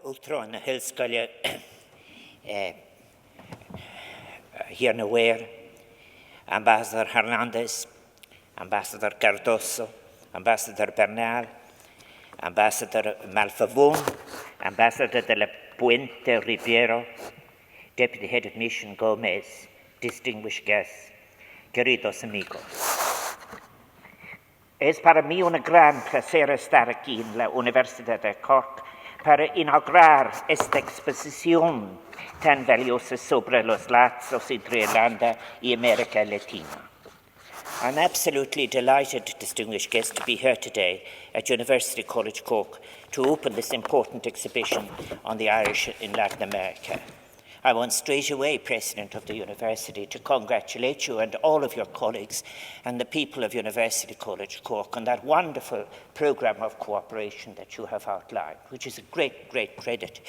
Ultron Hillscoile here nowhere, Ambassador Hernandez, Ambassador Cardoso, Ambassador Bernal, Ambassador Malfavon, Ambassador de la Puente Riviero, Deputy Head of Mission Gomez, distinguished guests, queridos amigos. Es para mí un gran placer estar aquí en la Universidad de Cork para inaugurar esta exposición tan valiosa sobre los lazos entre Irlanda y América Latina. I'm absolutely delighted, distinguished guests, to be here today at University College Cork to open this important exhibition on the Irish in Latin America. I want straight away, President of the University, to congratulate you and all of your colleagues and the people of University College Cork on that wonderful programme of cooperation that you have outlined, which is a great, great credit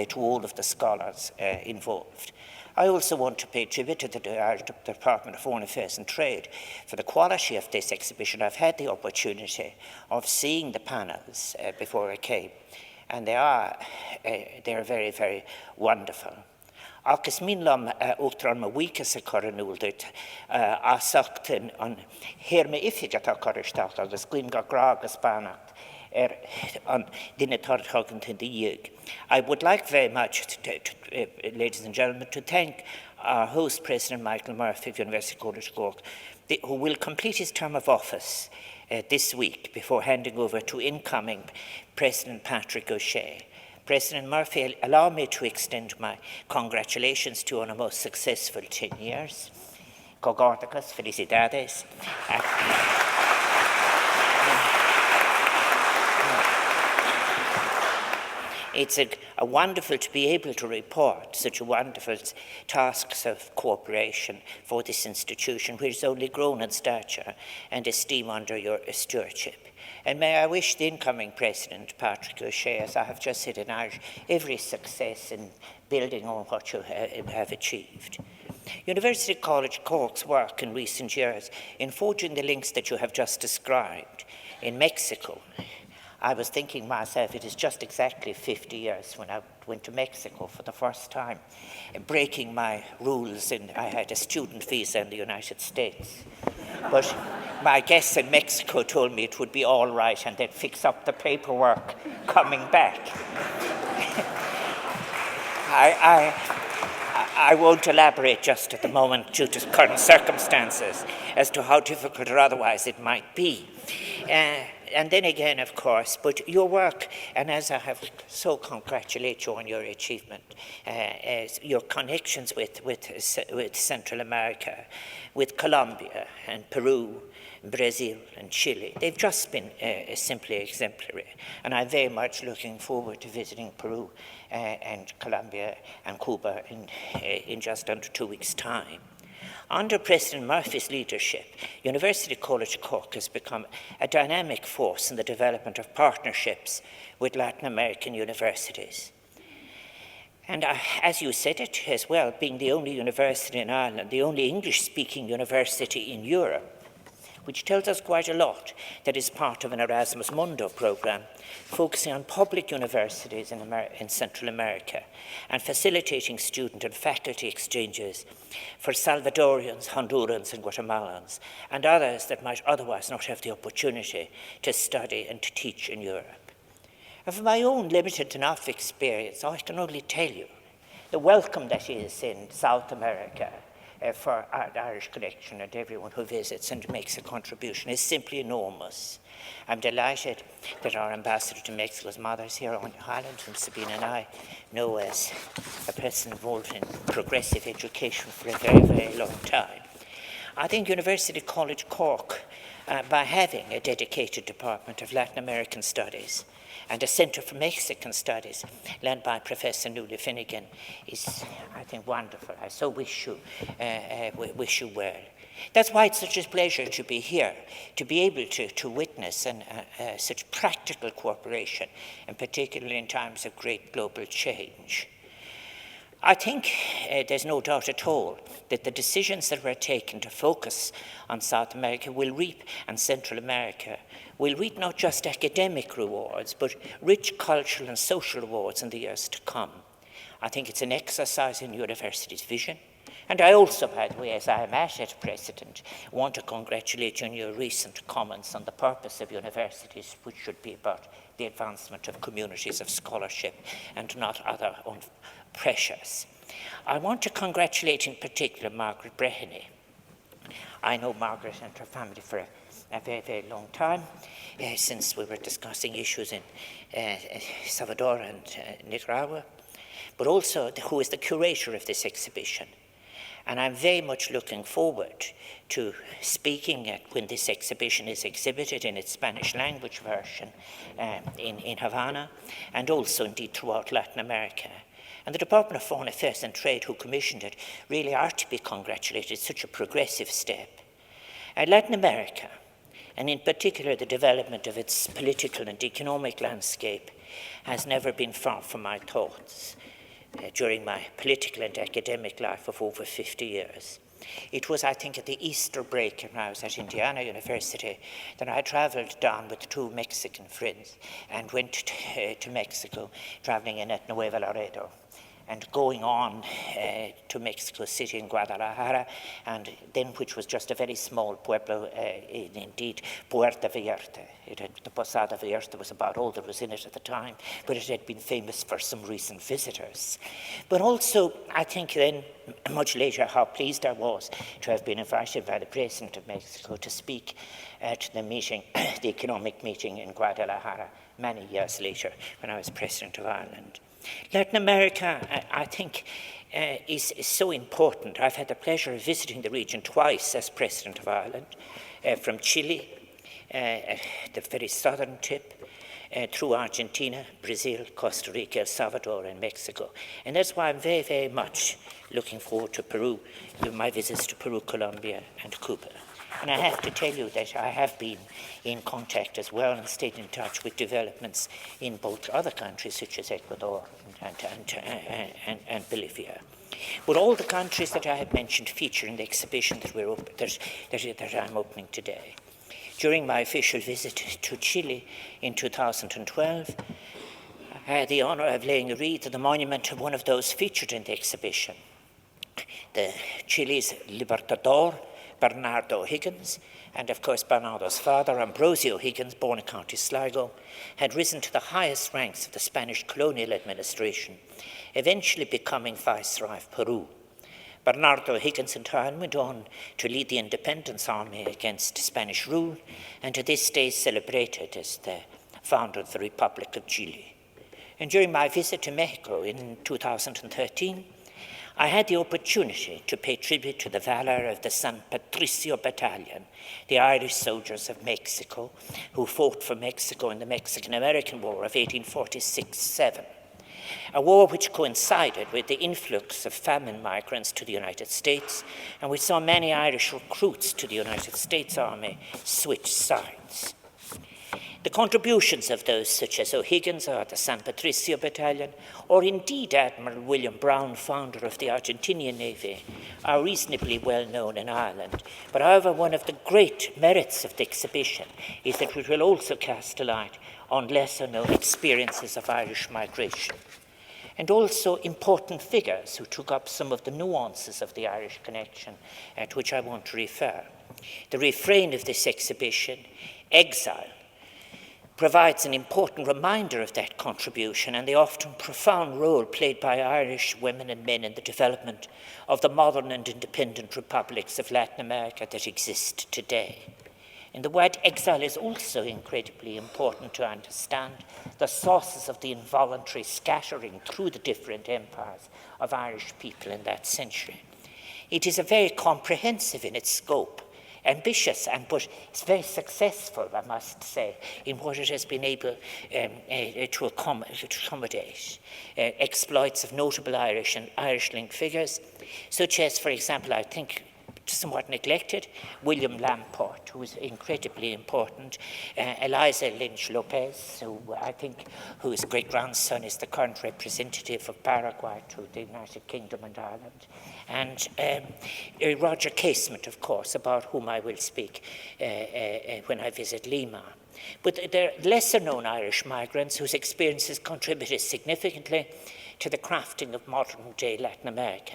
to all of the scholars involved. I also want to pay tribute to the Irish Department of Foreign Affairs and Trade for the quality of this exhibition. I've had the opportunity of seeing the panels before I came, and they're very, very wonderful. Agus mínlam útran ma víkas a coranúldut asachtin an herme ifidjat a corristacht agus glyn ga gragas banacht an dinnetarthagen in the yig. I would like very much, ladies and gentlemen, to thank our host, President Michael Murphy of University College Cork, who will complete his term of office this week before handing over to incoming President Patrick O'Shea. President Murphy, allow me to extend my congratulations to you on a most successful 10 years. Cogórticas, felicidades. It's a wonderful to be able to report such a wonderful tasks of cooperation for this institution, which has only grown in stature and esteem under your stewardship. And may I wish the incoming President, Patrick O'Shea, as I have just said in Irish, every success in building on what you have achieved. University College Cork's work in recent years in forging the links that you have just described in Mexico. I was thinking myself, it is just exactly 50 years when I went to Mexico for the first time, breaking my rules, and I had a student visa in the United States. But my guests in Mexico told me it would be all right and they'd fix up the paperwork coming back. I won't elaborate just at the moment due to current circumstances as to how difficult or otherwise it might be. And then again, of course, but your work, and as I have so congratulate you on your achievement, your connections with Central America, with Colombia and Peru, Brazil and Chile, they've just been simply exemplary. And I'm very much looking forward to visiting Peru and Colombia and Cuba in just under 2 weeks' time. Under President Murphy's leadership, University College Cork has become a dynamic force in the development of partnerships with Latin American universities. And as you said it as well, being the only university in Ireland, the only English-speaking university in Europe, which tells us quite a lot, that is part of an Erasmus Mundo program focusing on public universities in Central America and facilitating student and faculty exchanges for Salvadorians, Hondurans and Guatemalans and others that might otherwise not have the opportunity to study and to teach in Europe. And from my own limited enough experience, I can only tell you the welcome that is in South America for our Irish connection and everyone who visits and makes a contribution is simply enormous. I'm delighted that our ambassador to Mexico's mother is here on Ireland, whom Sabine and I know as a person involved in progressive education for a very, very long time. I think University College Cork, by having a dedicated Department of Latin American Studies and a Centre for Mexican Studies led by Professor Nuala Finnegan is, I think, wonderful. I so wish you well. That's why it's such a pleasure to be here, to be able to witness such practical cooperation, and particularly in times of great global change. I think there's no doubt at all that the decisions that were taken to focus on South America will reap, and Central America, will reap not just academic rewards, but rich cultural and social rewards in the years to come. I think it's an exercise in universities' vision. And I also, by the way, as I am at President, want to congratulate you on your recent comments on the purpose of universities, which should be about the advancement of communities of scholarship and not other pressures. I want to congratulate in particular Margaret Breheny. I know Margaret and her family for a very, very long time, since we were discussing issues in Salvador and Nicaragua, but also who is the curator of this exhibition. And I'm very much looking forward to speaking at when this exhibition is exhibited in its Spanish language version in Havana, and also indeed throughout Latin America. And the Department of Foreign Affairs and Trade, who commissioned it, really are to be congratulated. It's such a progressive step. Latin America, and in particular the development of its political and economic landscape, has never been far from my thoughts. During my political and academic life of over 50 years. It was, I think, at the Easter break when I was at Indiana University that I traveled down with two Mexican friends and went to Mexico, traveling in at Nuevo Laredo and going on to Mexico City in Guadalajara, and then which was just a very small pueblo, indeed, Puerto Vallarta. The Posada Vallarta was about all that was in it at the time, but it had been famous for some recent visitors. But also, I think then, much later, how pleased I was to have been invited by the President of Mexico to speak at the meeting, the economic meeting in Guadalajara, many years later, when I was President of Ireland. Latin America, I think, is so important. I've had the pleasure of visiting the region twice as President of Ireland, from Chile, the very southern tip, through Argentina, Brazil, Costa Rica, El Salvador, and Mexico. And that's why I'm very, very much looking forward to Peru, my visits to Peru, Colombia, and Cuba. And I have to tell you that I have been in contact as well and stayed in touch with developments in both other countries, such as Ecuador and Bolivia. But all the countries that I have mentioned feature in the exhibition that I'm opening today. During my official visit to Chile in 2012, I had the honor of laying a wreath at the monument of one of those featured in the exhibition, the Chile's Libertador, Bernardo Higgins, and of course Bernardo's father, Ambrosio Higgins, born in County Sligo, had risen to the highest ranks of the Spanish colonial administration, eventually becoming Viceroy of Peru. Bernardo Higgins in turn went on to lead the independence army against Spanish rule, and to this day celebrated as the founder of the Republic of Chile. And during my visit to Mexico in 2013, I had the opportunity to pay tribute to the valor of the San Patricio Battalion, the Irish soldiers of Mexico, who fought for Mexico in the Mexican-American War of 1846-7, a war which coincided with the influx of famine migrants to the United States, and we saw many Irish recruits to the United States Army switch sides. The contributions of those such as O'Higgins or the San Patricio Battalion, or indeed Admiral William Brown, founder of the Argentinian Navy, are reasonably well known in Ireland. But however, one of the great merits of the exhibition is that it will also cast a light on lesser known experiences of Irish migration, and also important figures who took up some of the nuances of the Irish connection, to which I want to refer. The refrain of this exhibition, exile, provides an important reminder of that contribution and the often profound role played by Irish women and men in the development of the modern and independent republics of Latin America that exist today. And the word exile is also incredibly important to understand the sources of the involuntary scattering through the different empires of Irish people in that century. It is a very comprehensive in its scope, ambitious, but it's very successful, I must say, in what it has been able to accommodate. Exploits of notable Irish and Irish-linked figures, such as, for example, I think somewhat neglected, William Lamport, who was incredibly important, Eliza Lynch Lopez, whose great-grandson is the current representative of Paraguay to the United Kingdom and Ireland, and Roger Casement, of course, about whom I will speak when I visit Lima. But there are lesser-known Irish migrants whose experiences contributed significantly to the crafting of modern-day Latin America.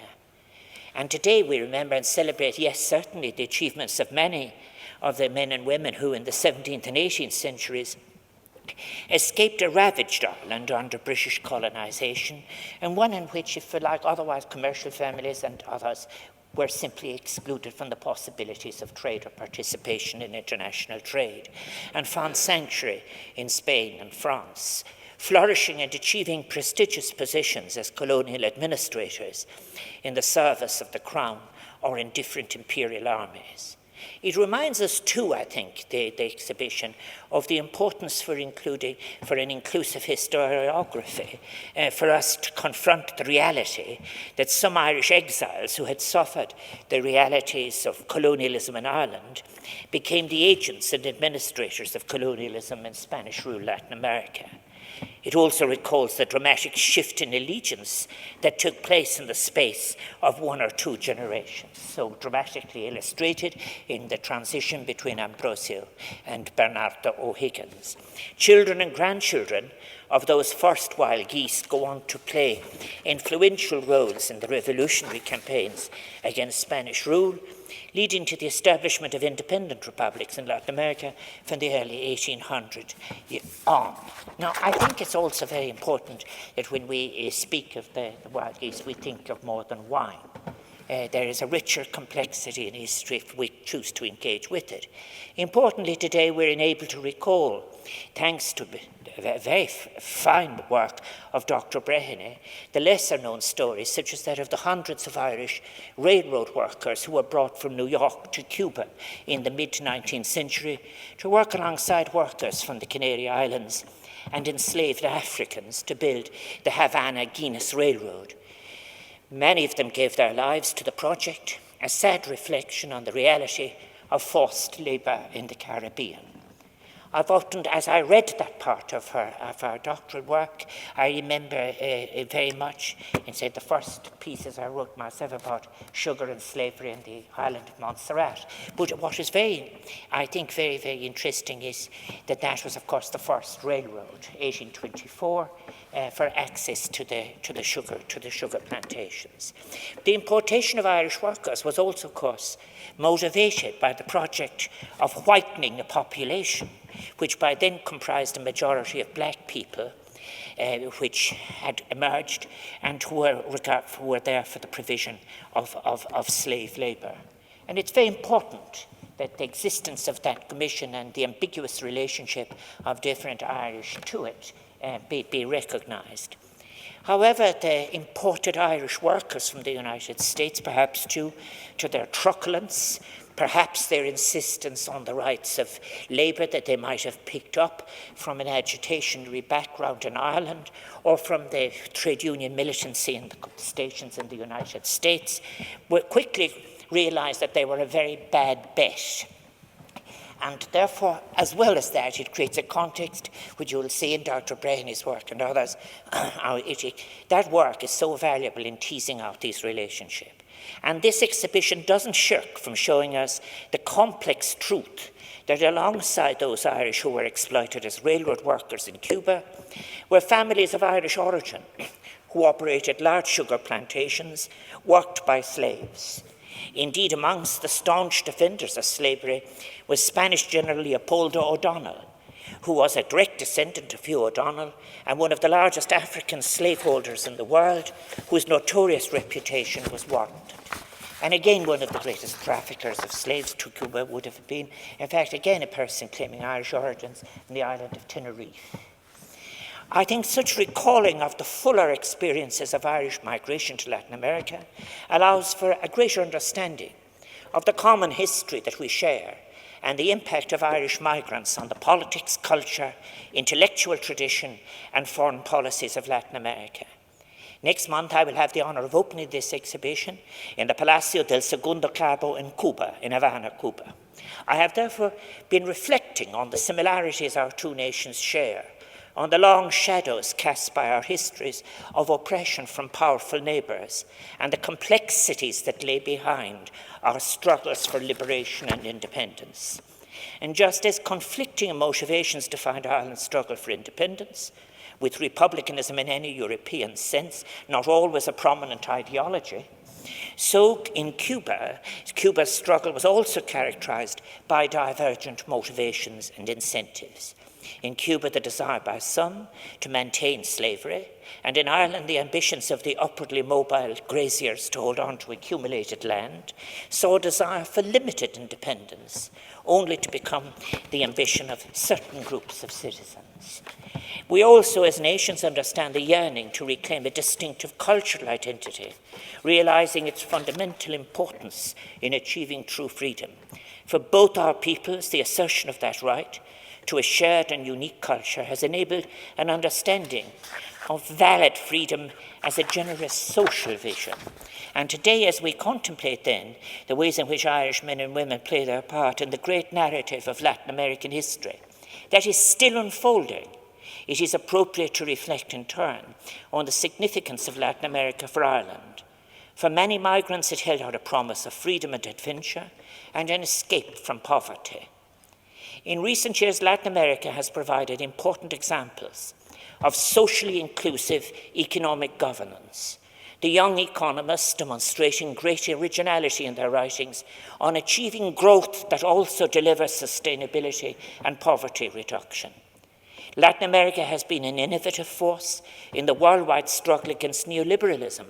And today we remember and celebrate, yes, certainly, the achievements of many of the men and women who in the 17th and 18th centuries escaped a ravaged Ireland under British colonisation, and one in which, if you like, otherwise commercial families and others were simply excluded from the possibilities of trade or participation in international trade, and found sanctuary in Spain and France, flourishing and achieving prestigious positions as colonial administrators in the service of the crown or in different imperial armies. It reminds us too, I think, the exhibition, of the importance for an inclusive historiography, for us to confront the reality that some Irish exiles who had suffered the realities of colonialism in Ireland became the agents and administrators of colonialism in Spanish rule Latin America. It also recalls the dramatic shift in allegiance that took place in the space of one or two generations, so dramatically illustrated in the transition between Ambrosio and Bernardo O'Higgins. Children and grandchildren of those first wild geese go on to play influential roles in the revolutionary campaigns against Spanish rule, leading to the establishment of independent republics in Latin America from the early 1800s on. Now, I think it's also very important that when we speak of the wild geese, we think of more than wine. There is a richer complexity in history if we choose to engage with it. Importantly, today we're enabled to recall, thanks to a very fine work of Dr. Brehene, the lesser-known stories, such as that of the hundreds of Irish railroad workers who were brought from New York to Cuba in the mid-19th century to work alongside workers from the Canary Islands and enslaved Africans to build the Havana-Guinness Railroad. Many of them gave their lives to the project, a sad reflection on the reality of forced labour in the Caribbean. I've often, as I read that part of her doctoral work, I remember very much, in the first pieces I wrote myself about sugar and slavery in the island of Montserrat. But what is very interesting is that was, of course, the first railroad, 1824, for access to the sugar plantations. The importation of Irish workers was also, of course, motivated by the project of whitening the population, which by then comprised a majority of black people, which had emerged and who were there for the provision of slave labour. And it's very important that the existence of that commission and the ambiguous relationship of different Irish to it be recognised. However, the imported Irish workers from the United States, perhaps due to their truculence, perhaps their insistence on the rights of labour that they might have picked up from an agitationary background in Ireland or from the trade union militancy in the stations in the United States, were quickly realised that they were a very bad bet. And therefore, as well as that, it creates a context which you will see in Dr. Brehene's work and others. That work is so valuable in teasing out these relationships. And this exhibition doesn't shirk from showing us the complex truth that alongside those Irish who were exploited as railroad workers in Cuba were families of Irish origin who operated large sugar plantations worked by slaves. Indeed, amongst the staunch defenders of slavery was Spanish General Leopoldo O'Donnell, who was a direct descendant of Hugh O'Donnell and one of the largest African slaveholders in the world, whose notorious reputation was warranted. And again, one of the greatest traffickers of slaves to Cuba would have been, in fact, again, a person claiming Irish origins in the island of Tenerife. I think such recalling of the fuller experiences of Irish migration to Latin America allows for a greater understanding of the common history that we share and the impact of Irish migrants on the politics, culture, intellectual tradition, and foreign policies of Latin America. Next month, I will have the honor of opening this exhibition in the Palacio del Segundo Cabo in Cuba, in Havana, Cuba. I have therefore been reflecting on the similarities our two nations share, on the long shadows cast by our histories of oppression from powerful neighbours, and the complexities that lay behind our struggles for liberation and independence. And just as conflicting motivations defined Ireland's struggle for independence, with republicanism in any European sense not always a prominent ideology, so in Cuba, Cuba's struggle was also characterized by divergent motivations and incentives. In Cuba, the desire by some to maintain slavery, and in Ireland, the ambitions of the upwardly mobile graziers to hold on to accumulated land, saw a desire for limited independence, only to become the ambition of certain groups of citizens. We also, as nations, understand the yearning to reclaim a distinctive cultural identity, realizing its fundamental importance in achieving true freedom. For both our peoples, the assertion of that right to a shared and unique culture has enabled an understanding of valid freedom as a generous social vision. And today, as we contemplate then the ways in which Irish men and women play their part in the great narrative of Latin American history that is still unfolding, it is appropriate to reflect in turn on the significance of Latin America for Ireland. For many migrants, it held out a promise of freedom and adventure and an escape from poverty. In recent years, Latin America has provided important examples of socially inclusive economic governance. The young economists demonstrating great originality in their writings on achieving growth that also delivers sustainability and poverty reduction. Latin America has been an innovative force in the worldwide struggle against neoliberalism.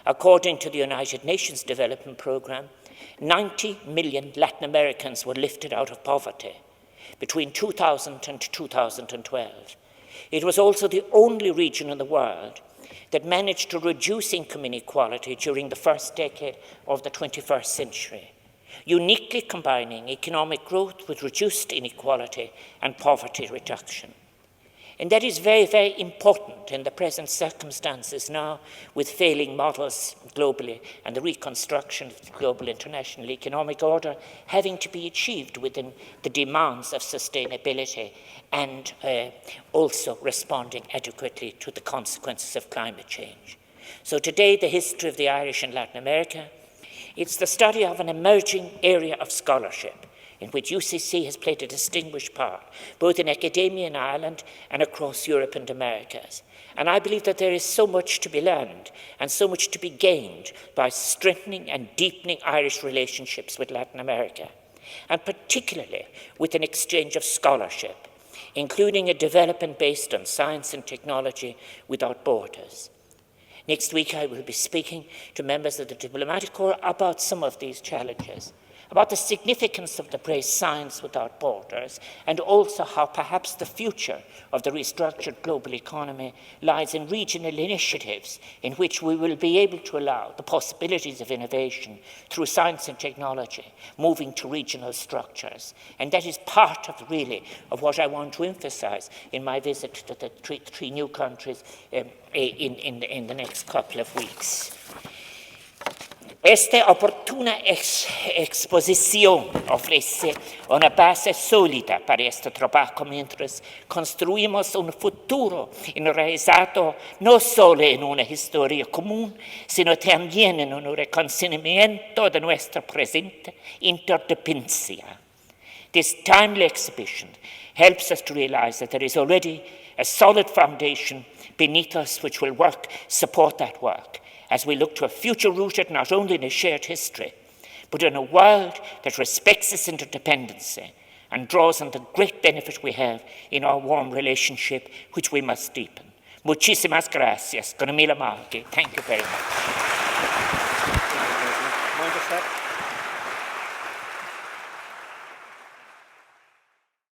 According to the United Nations Development Programme, 90 million Latin Americans were lifted out of poverty between 2000 and 2012. It was also the only region in the world that managed to reduce income inequality during the first decade of the 21st century, uniquely combining economic growth with reduced inequality and poverty reduction. And that is very, very important in the present circumstances now, with failing models globally and the reconstruction of the global international economic order having to be achieved within the demands of sustainability and also responding adequately to the consequences of climate change. So today, the history of the Irish in Latin America, it's the study of an emerging area of scholarship in which UCC has played a distinguished part, both in academia in Ireland and across Europe and Americas. And I believe that there is so much to be learned and so much to be gained by strengthening and deepening Irish relationships with Latin America, and particularly with an exchange of scholarship, including a development based on science and technology without borders. Next week, I will be speaking to members of the diplomatic corps about some of these challenges, about the significance of the phrase science without borders, and also how perhaps the future of the restructured global economy lies in regional initiatives in which we will be able to allow the possibilities of innovation through science and technology, moving to regional structures. And that is part of really of what I want to emphasize in my visit to the three new countries in the next couple of weeks. Esta oportuna exposición ofrece una base sólida para este trabajo mientras construimos un futuro enraizado no solo en una historia común, sino también en un reconocimiento de nuestra presente interdependencia. This timely exhibition helps us to realize that there is already a solid foundation beneath us which will support that work, as we look to a future rooted not only in a shared history, but in a world that respects its interdependency and draws on the great benefit we have in our warm relationship, which we must deepen. Muchísimas gracias. Con mil amor. Thank you very much.